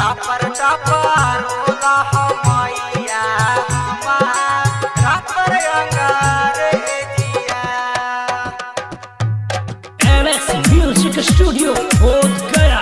टापर टापर बोला मैया हमारा पर अंगारे जिया। MX Music Studio बोध गया।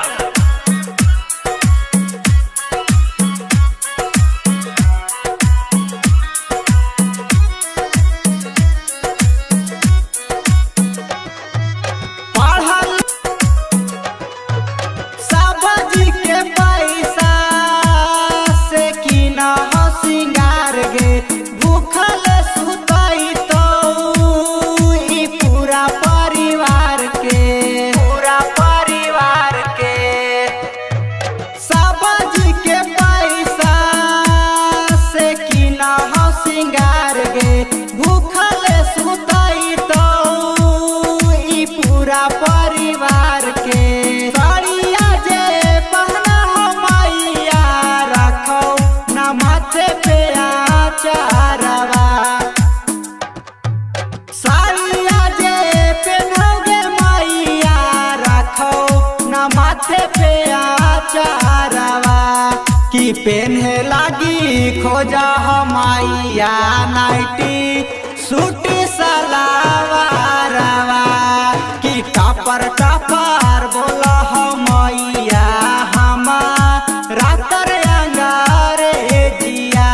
की पेन्हे लागी खोजा मैया नाइटी सूट सलावारवा की टापर टापर बोला मैया हमारा तर अंगारे जिया।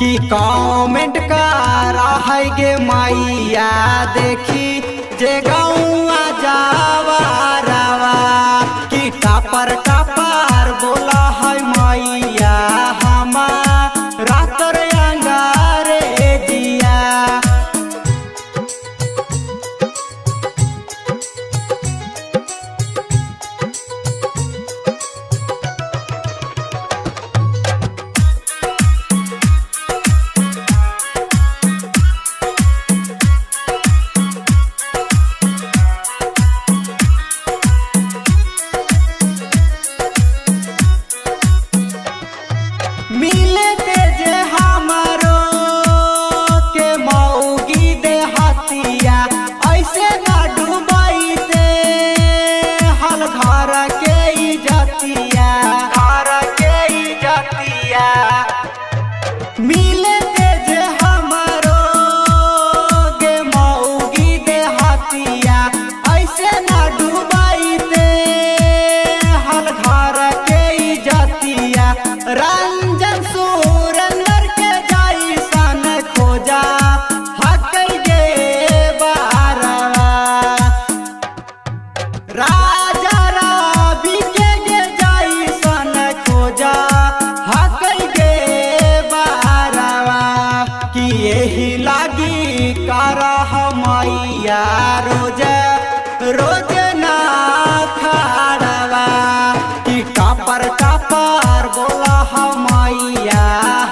की कमेंट कर है गे मैया देखी जे गौआ जावा रवा की टापर टापर बोला है मैया हमारा तर अंगारे जिया। रंजन सुरेंद्र के जाई सन खोजा हक गे बारवा राजा रवि के गे जाई सन खोजा हक गे बारवा कि यही लागी करह मैया रोज रोज ना खाड़वा कि टापर टापर बोला मैया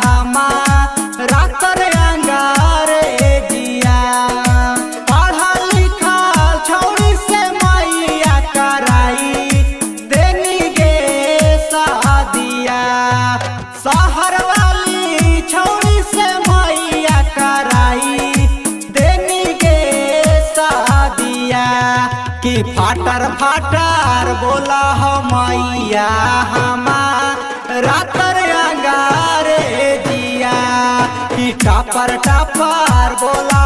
हमारा तर अंगारे जिया। पढ़ा लिखा छौड़ी से मैया कराई देनी गे शादिया। शहर वाली छौड़ी से मैया कराई देनी गे शादिया कि फाटर फाटर बोला मैया हमारा तर अंगारे कि टापर टापर बोला